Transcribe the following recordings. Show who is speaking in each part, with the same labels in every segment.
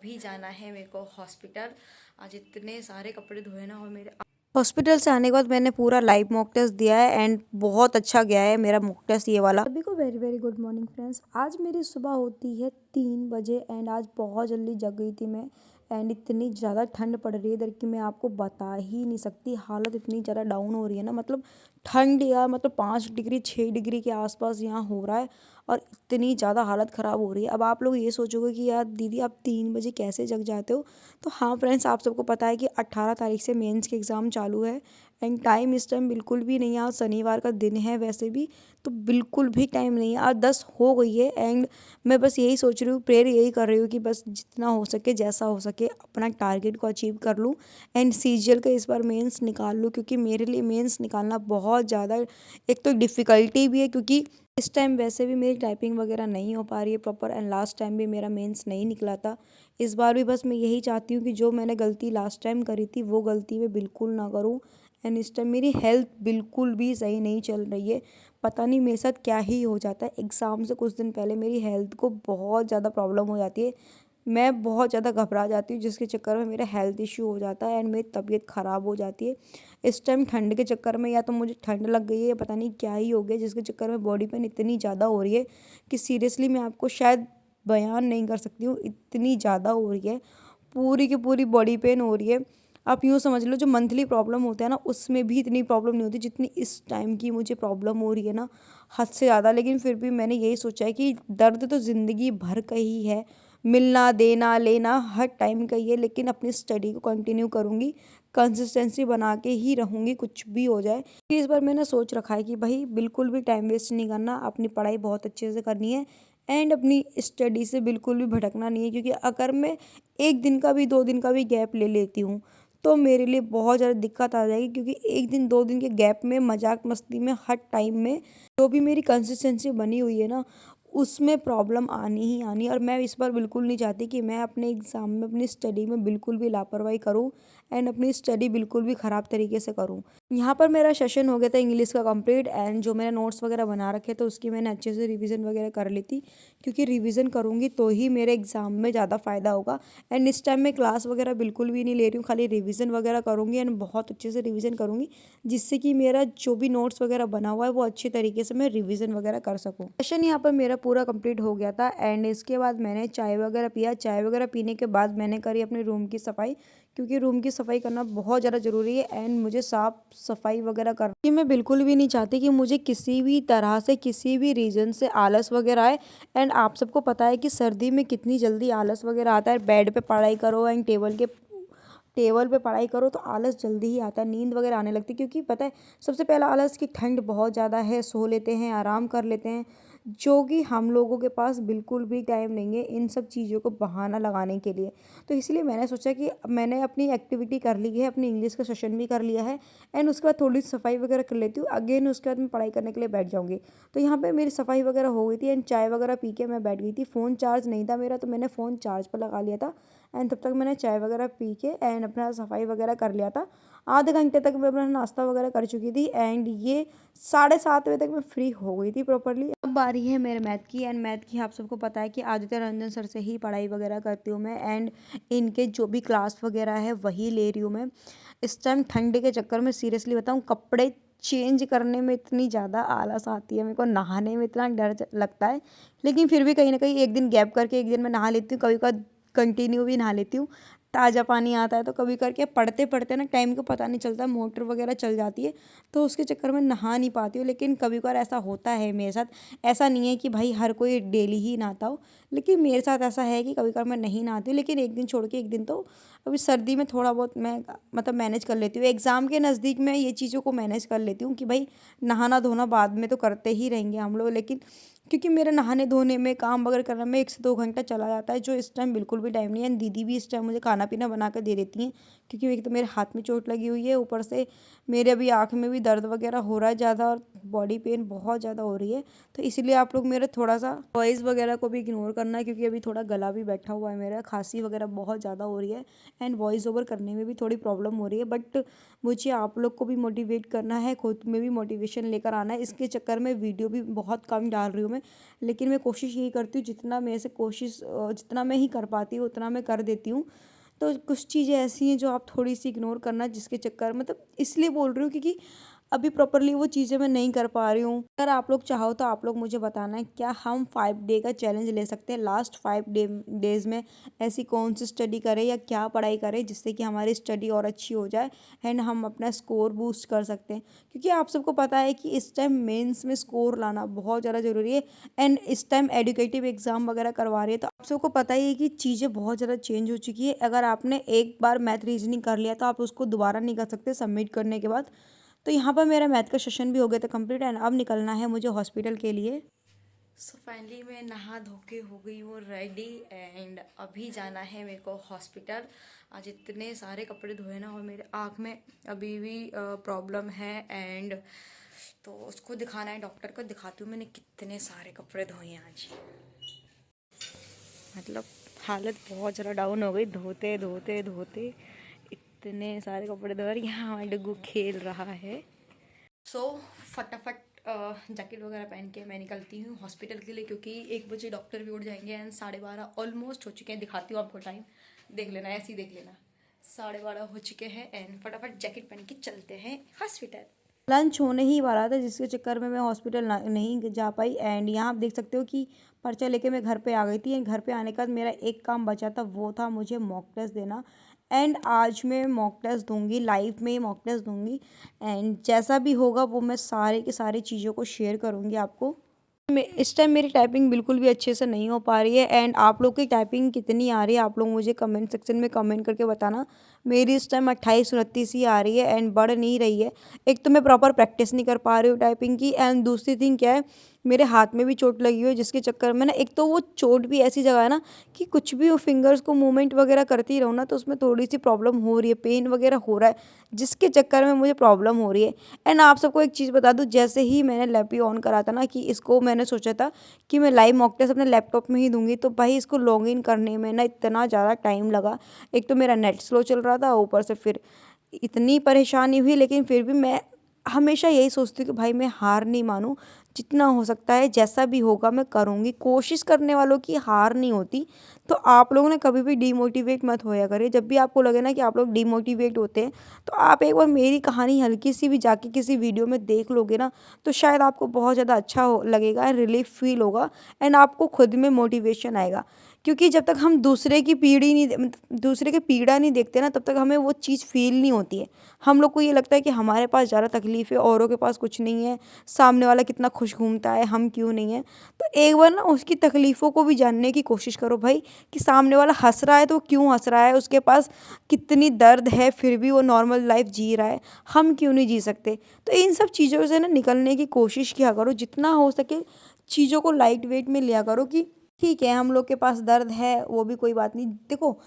Speaker 1: अभी जाना है मेरे को हॉस्पिटल। आज इतने सारे कपड़े धोए ना, और मेरे हॉस्पिटल से आने के बाद मैंने पूरा लाइव मॉक टेस्ट दिया है एंड बहुत अच्छा गया है मेरा मॉक टेस्ट ये वाला। सभी को very very good morning friends. आज मेरी सुबह होती है 3 बजे एंड आज बहुत जल्दी जग गई थी मैं। एंड इतनी ज़्यादा ठंड पड़ रही है इधर कि मैं आपको बता ही नहीं सकती। हालत इतनी ज़्यादा डाउन हो रही है ना, मतलब ठंड यार, मतलब 5 डिग्री 6 डिग्री के आसपास यहाँ हो रहा है और इतनी ज़्यादा हालत ख़राब हो रही है। अब आप लोग ये सोचोगे कि यार दीदी आप 3 बजे कैसे जग जाते हो। तो हाँ फ्रेंड्स, आप सबको पता है कि 18 तारीख से मेंस के एग्ज़ाम चालू है एंड टाइम इस टाइम बिल्कुल भी नहीं है। आज शनिवार का दिन है वैसे भी, तो बिल्कुल भी टाइम नहीं है। आज 10 हो गई है एंड मैं बस यही सोच रही हूँ, प्रेयर यही कर रही हूँ कि बस जितना हो सके जैसा हो सके अपना टारगेट को अचीव कर लूँ एंड सीजीएल का इस बार मेंस निकाल लूँ, क्योंकि मेरे लिए मेंस निकालना बहुत ज़्यादा एक तो डिफ़िकल्टी भी है, क्योंकि इस टाइम वैसे भी मेरी टाइपिंग वगैरह नहीं हो पा रही है प्रॉपर एंड लास्ट टाइम भी मेरा मेंस नहीं निकला था। इस बार भी बस मैं यही चाहती हूँ कि जो मैंने गलती लास्ट टाइम करी थी वो गलती मैं बिल्कुल ना करूँ। एंड इस टाइम मेरी हेल्थ बिल्कुल भी सही नहीं चल रही है। पता नहीं मेरे साथ क्या ही हो जाता है। एग्ज़ाम से कुछ दिन पहले मेरी हेल्थ को बहुत ज़्यादा प्रॉब्लम हो जाती है। मैं बहुत ज़्यादा घबरा जाती हूँ, जिसके चक्कर में मेरा हेल्थ इशू हो जाता है एंड मेरी तबीयत ख़राब हो जाती है। इस टाइम ठंड के चक्कर में या तो मुझे ठंड लग गई है या पता नहीं क्या ही हो गया, जिसके चक्कर में बॉडी पेन इतनी ज़्यादा हो रही है कि सीरियसली मैं आपको शायद बयान नहीं कर सकती हूँ, इतनी ज़्यादा हो रही है। पूरी की पूरी बॉडी पेन हो रही है। आप यूँ समझ लो, जो मंथली प्रॉब्लम होता है ना उसमें भी इतनी प्रॉब्लम नहीं होती जितनी इस टाइम की मुझे प्रॉब्लम हो रही है ना, हद से ज़्यादा। लेकिन फिर भी मैंने यही सोचा है कि दर्द तो ज़िंदगी भर का ही है, मिलना देना लेना हर टाइम का ही है, लेकिन अपनी स्टडी को कंटिन्यू करूँगी, कंसिस्टेंसी बना के ही रहूँगी कुछ भी हो जाए। इस बार मैंने सोच रखा है कि भाई बिल्कुल भी टाइम वेस्ट नहीं करना, अपनी पढ़ाई बहुत अच्छे से करनी है एंड अपनी स्टडी से बिल्कुल भी भटकना नहीं है। क्योंकि अगर मैं 1 दिन का भी 2 दिन का भी गैप ले लेती हूँ तो मेरे लिए बहुत ज़्यादा दिक्कत आ जाएगी, क्योंकि 1 दिन 2 दिन के गैप में मजाक मस्ती में हर टाइम में जो भी मेरी कंसिस्टेंसी बनी हुई है ना उसमें प्रॉब्लम आनी ही आनी। और मैं इस बार बिल्कुल नहीं चाहती कि मैं अपने एग्ज़ाम में अपनी स्टडी में बिल्कुल भी लापरवाही करूं एंड अपनी स्टडी बिल्कुल भी ख़राब तरीके से करूं। यहाँ पर मेरा सेशन हो गया था इंग्लिश का कंप्लीट एंड जो मेरे नोट्स वगैरह बना रखे थे उसकी मैंने अच्छे से रिवीजन वगैरह कर ली थी, क्योंकि रिवीजन करूँगी तो ही मेरे एग्ज़ाम में ज़्यादा फ़ायदा होगा। एंड इस टाइम मैं क्लास वगैरह बिल्कुल भी नहीं ले रही हूँ, खाली रिवीजन वगैरह करूँगी एंड बहुत अच्छे से रिवीजन करूँगी, जिससे कि मेरा जो भी नोट्स वगैरह बना हुआ है वो अच्छे तरीके से मैं रिवीजन वगैरह कर सकूँ। सेशन यहाँ पर मेरा पूरा कंप्लीट हो गया था एंड इसके बाद मैंने चाय वगैरह पिया। चाय वगैरह पीने के बाद मैंने करी अपने रूम की सफाई, क्योंकि रूम की सफाई करना बहुत ज़्यादा ज़रूरी है एंड मुझे साफ़ सफाई वगैरह कर कि मैं बिल्कुल भी नहीं चाहती कि मुझे किसी भी तरह से किसी भी रीज़न से आलस वगैरह आए। एंड आप सबको पता है कि सर्दी में कितनी जल्दी आलस वगैरह आता है। बेड पे पढ़ाई करो एंड टेबल पे पढ़ाई करो तो आलस जल्दी ही आता है, नींद वगैरह आने लगती है। क्योंकि पता है सबसे पहला आलस कि ठंड बहुत ज़्यादा है, सो लेते हैं आराम कर लेते हैं, जो कि हम लोगों के पास बिल्कुल भी टाइम नहीं है इन सब चीज़ों को बहाना लगाने के लिए। तो इसलिए मैंने सोचा कि मैंने अपनी एक्टिविटी कर ली है, अपनी इंग्लिश का सेशन भी कर लिया है एंड उसके बाद थोड़ी सफाई वगैरह कर लेती हूँ, अगेन उसके बाद मैं पढ़ाई करने के लिए बैठ जाऊँगी। तो यहाँ पे मेरी सफाई वगैरह हो गई थी एंड चाय वगैरह पी के मैं बैठ गई थी। फ़ोन चार्ज नहीं था मेरा तो मैंने फ़ोन चार्ज पर लगा लिया था एंड तब तक मैंने चाय वगैरह पी के एंड अपना सफाई वगैरह कर लिया था। आधे घंटे तक मैं अपना नाश्ता वगैरह कर चुकी थी एंड ये 7:30 बजे तक मैं फ्री हो गई थी प्रॉपरली। अब बारी है मेरे मैथ की एंड मैथ की आप सबको पता है कि आदित्य रंजन सर से ही पढ़ाई वगैरह करती हूँ मैं एंड इनके जो भी क्लास वगैरह है वही ले रही हूँ मैं। इस टाइम ठंडे के चक्कर में सीरियसली बताऊँ, कपड़े चेंज करने में इतनी ज़्यादा आलस आती है, मेरे को नहाने में इतना डर लगता है। लेकिन फिर भी कहीं ना कहीं एक दिन गैप करके एक दिन मैं नहा लेती हूँ, कभी कभी कंटिन्यू भी नहा लेती हूँ। ताज़ा पानी आता है तो कभी करके पढ़ते पढ़ते ना टाइम का पता नहीं चलता, मोटर वगैरह चल जाती है तो उसके चक्कर में नहा नहीं पाती हूँ। लेकिन कभी कभार ऐसा होता है मेरे साथ, ऐसा नहीं है कि भाई हर कोई डेली ही नहाता हो, लेकिन मेरे साथ ऐसा है कि कभी कभार मैं नहीं नहाती हूँ। लेकिन एक दिन छोड़ के एक दिन तो अभी सर्दी में थोड़ा बहुत मैं मतलब मैनेज कर लेती हूँ। एग्ज़ाम के नज़दीक मैं ये चीज़ों को मैनेज कर लेती हूँ कि भाई नहाना धोना बाद में तो करते ही रहेंगे हम लोग, लेकिन क्योंकि मेरा नहाने धोने में काम वगैरह करने में 1 से 2 घंटा चला जाता है, जो इस टाइम बिल्कुल भी टाइम नहीं है। दीदी भी इस टाइम मुझे खाना पीना बना कर दे देती हैं, क्योंकि एक तो मेरे हाथ में चोट लगी हुई है, ऊपर से मेरे अभी आँख में भी दर्द वगैरह हो रहा है ज़्यादा और बॉडी पेन बहुत ज़्यादा हो रही है। तो इसलिए आप लोग मेरे थोड़ा सा वॉइस वगैरह को भी इग्नोर करना है, क्योंकि अभी थोड़ा गला भी बैठा हुआ है, मेरा खांसी वगैरह बहुत ज़्यादा हो रही है एंड वॉइस ओवर करने में भी थोड़ी प्रॉब्लम हो रही है। बट मुझे आप लोग को भी मोटिवेट करना है, खुद में भी मोटिवेशन लेकर आना है। इसके चक्कर में वीडियो भी बहुत कम डाल रही हूँ मैं। में, लेकिन मैं कोशिश यही करती हूँ जितना मैं ही कर पाती हूँ उतना मैं कर देती हूँ। तो कुछ चीज़ें ऐसी हैं जो आप थोड़ी सी इग्नोर करना, जिसके चक्कर मतलब इसलिए बोल रही हूँ क्योंकि अभी प्रॉपरली वो चीज़ें मैं नहीं कर पा रही हूँ। अगर आप लोग चाहो तो आप लोग मुझे बताना है, क्या हम 5 डे का चैलेंज ले सकते हैं? लास्ट 5 डेज़ में ऐसी कौन सी स्टडी करें या क्या पढ़ाई करें जिससे कि हमारी स्टडी और अच्छी हो जाए एंड हम अपना स्कोर बूस्ट कर सकते हैं। क्योंकि आप सबको पता है कि इस टाइम मेंस में स्कोर लाना बहुत ज़्यादा ज़रूरी है एंड इस टाइम एडुकेटिव एग्ज़ाम वगैरह करवा रही है, तो आप सबको पता ही है कि चीज़ें बहुत ज़्यादा चेंज हो चुकी है। अगर आपने एक बार मैथ रीजनिंग कर लिया तो आप उसको दोबारा नहीं कर सकते सबमिट करने के बाद। तो यहाँ पर मेरा मैथ का सेशन भी हो गया था कंप्लीट एंड अब निकलना है मुझे हॉस्पिटल के लिए। सो फाइनली मैं नहा धो के हो गई हूँ रेडी एंड अभी जाना है मेरे को हॉस्पिटल। आज इतने सारे कपड़े धोए ना और मेरे आँख में अभी भी प्रॉब्लम है एंड तो उसको दिखाना है, डॉक्टर को दिखाती हूँ मैंने कितने सारे कपड़े धोए हैं आज। मतलब हालत बहुत ज़्यादा डाउन हो गई धोते धोते धोते, इतने सारे कपड़े धो रहे। यहाँ हमारा डुग्गू खेल रहा है। फटाफट जैकेट वगैरह पहन के मैं निकलती हूँ हॉस्पिटल के लिए, क्योंकि 1 बजे डॉक्टर भी उठ जाएंगे एंड 12:30 ऑलमोस्ट हो चुके हैं। दिखाती हूँ आपको टाइम, देख लेना, ऐसे ही देख लेना, 12:30 हो चुके हैं एंड फटाफट जैकेट पहन के चलते हैं हॉस्पिटल। लंच होने ही वाला था जिसके चक्कर में मैं हॉस्पिटल नहीं जा पाई एंड यहाँ आप देख सकते हो कि पर्चा लेके मैं घर पे आ गई थी। घर पे आने के बाद मेरा एक काम बचा था, वो था मुझे मॉक टेस्ट देना एंड आज मैं मॉक टेस्ट दूंगी, लाइव में ही मॉक टेस्ट दूंगी एंड जैसा भी होगा वो मैं सारे की सारी चीज़ों को शेयर करूंगी आपको। इस टाइम मेरी टाइपिंग बिल्कुल भी अच्छे से नहीं हो पा रही है एंड आप लोग की टाइपिंग कितनी आ रही है आप लोग मुझे कमेंट सेक्शन में कमेंट करके बताना। मेरी इस टाइम 28-29 ही आ रही है एंड बढ़ नहीं रही है। एक तो मैं प्रॉपर प्रैक्टिस नहीं कर पा रही हूँ टाइपिंग की एंड दूसरी थिंग क्या है, मेरे हाथ में भी चोट लगी हुई है जिसके चक्कर में ना, एक तो वो चोट भी ऐसी जगह है ना कि कुछ भी वो फिंगर्स को मूवमेंट वगैरह करती रहूँ ना तो उसमें थोड़ी सी प्रॉब्लम हो रही है, पेन वगैरह हो रहा है जिसके चक्कर में मुझे प्रॉब्लम हो रही है। एंड आप सबको एक चीज़ बता दूं, जैसे ही मैंने लैपी ऑन करा था ना कि इसको मैंने सोचा था कि मैं लाइव मॉक टेस्ट अपने लैपटॉप में ही दूंगी, तो भाई इसको लॉग इन करने में ना इतना ज़्यादा टाइम लगा। एक तो मेरा नेट स्लो चल रहा था, ऊपर से फिर इतनी परेशानी हुई, लेकिन फिर भी मैं हमेशा यही सोचती हूँ कि भाई मैं हार नहीं मानूँ, जितना हो सकता है जैसा भी होगा मैं करूँगी। कोशिश करने वालों की हार नहीं होती। तो आप लोग ना कभी भी डीमोटिवेट मत होया करें। जब भी आपको लगे ना कि आप लोग डीमोटिवेट होते हैं तो आप एक बार मेरी कहानी हल्की सी भी जाके किसी वीडियो में देख लोगे ना तो शायद आपको बहुत ज़्यादा अच्छा लगेगा, रिलीफ फील होगा एंड आपको खुद में मोटिवेशन आएगा। क्योंकि जब तक हम दूसरे की पीड़ा नहीं देखते ना तब तक हमें वो चीज़ फील नहीं होती है। हम लोग को ये लगता है कि हमारे पास ज़्यादा तकलीफ है, औरों के पास कुछ नहीं है, सामने वाला कितना खुश घूमता है, हम क्यों नहीं है। तो एक बार ना उसकी तकलीफ़ों को भी जानने की कोशिश करो भाई, कि सामने वाला हंस रहा है तो क्यों हंस रहा है, उसके पास कितनी दर्द है फिर भी वो नॉर्मल लाइफ जी रहा है, हम क्यों नहीं जी सकते। तो इन सब चीज़ों से ना निकलने की कोशिश किया करो, जितना हो सके चीज़ों को लाइट वेट में लिया करो कि ठीक है हम लोग के पास दर्द है वो भी कोई बात नहीं। देखो,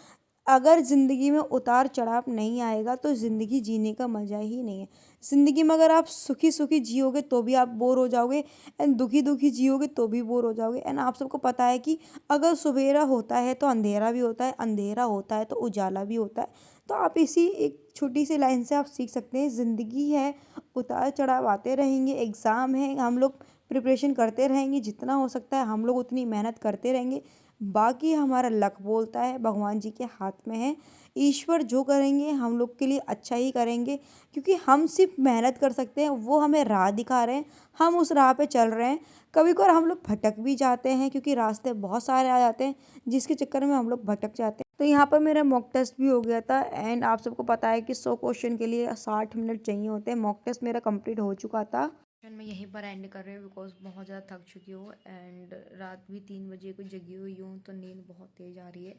Speaker 1: अगर ज़िंदगी में उतार चढ़ाव नहीं आएगा तो ज़िंदगी जीने का मज़ा ही नहीं है। ज़िंदगी में अगर आप सुखी सुखी जियोगे तो भी आप बोर हो जाओगे एंड दुखी दुखी जियोगे तो भी बोर हो जाओगे। एंड आप सबको पता है कि अगर सवेरा होता है तो अंधेरा भी होता है, अंधेरा होता है तो उजाला भी होता है। तो आप इसी एक छोटी सी लाइन से आप सीख सकते हैं, ज़िंदगी है, उतार चढ़ाव आते रहेंगे, एग्ज़ाम है, हम लोग प्रिपरेशन करते रहेंगे, जितना हो सकता है हम लोग उतनी मेहनत करते रहेंगे। बाकी हमारा लक बोलता है, भगवान जी के हाथ में है। ईश्वर जो करेंगे हम लोग के लिए अच्छा ही करेंगे, क्योंकि हम सिर्फ मेहनत कर सकते हैं, वो हमें राह दिखा रहे हैं, हम उस राह पे चल रहे हैं। कभी कभार हम लोग भटक भी जाते हैं क्योंकि रास्ते बहुत सारे आ जाते हैं जिसके चक्कर में हम लोग भटक जाते हैं। तो यहाँ पर मेरा मॉक टेस्ट भी हो गया था एंड आप सबको पता है कि 100 क्वेश्चन के लिए 60 मिनट चाहिए होते हैं। मॉक टेस्ट मेरा कंप्लीट हो चुका था। मैं यहीं पर एंड कर रही हूँ बिकॉज बहुत ज़्यादा थक चुकी हूँ एंड रात भी 3 बजे को जगी हुई हूँ तो नींद बहुत तेज़ आ रही है।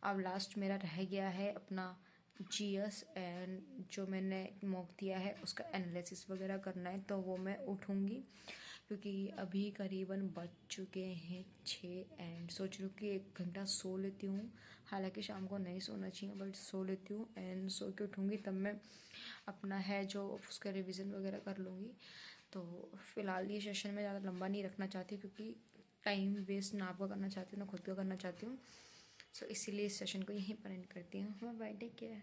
Speaker 1: अब लास्ट मेरा रह गया है अपना जीएस एंड जो मैंने मॉक दिया है उसका एनालिसिस वगैरह करना है, तो वो मैं उठूँगी क्योंकि अभी करीबन बज चुके हैं 6 एंड सोच रही हूँ कि 1 घंटा सो लेती हूँ। हालांकि शाम को नहीं सोना चाहिए बट सो लेती हूँ एंड सो के उठूँगी तब मैं अपना है जो उसका रिवीजन वगैरह कर लूँगी। तो फ़िलहाल ये सेशन मैं ज़्यादा लंबा नहीं रखना चाहती क्योंकि टाइम वेस्ट ना आपका करना चाहती हूँ ना खुद का करना चाहती हूँ। सो इसीलिए इस सेशन को यहीं पर एंड करती हूँ। Bye, take care.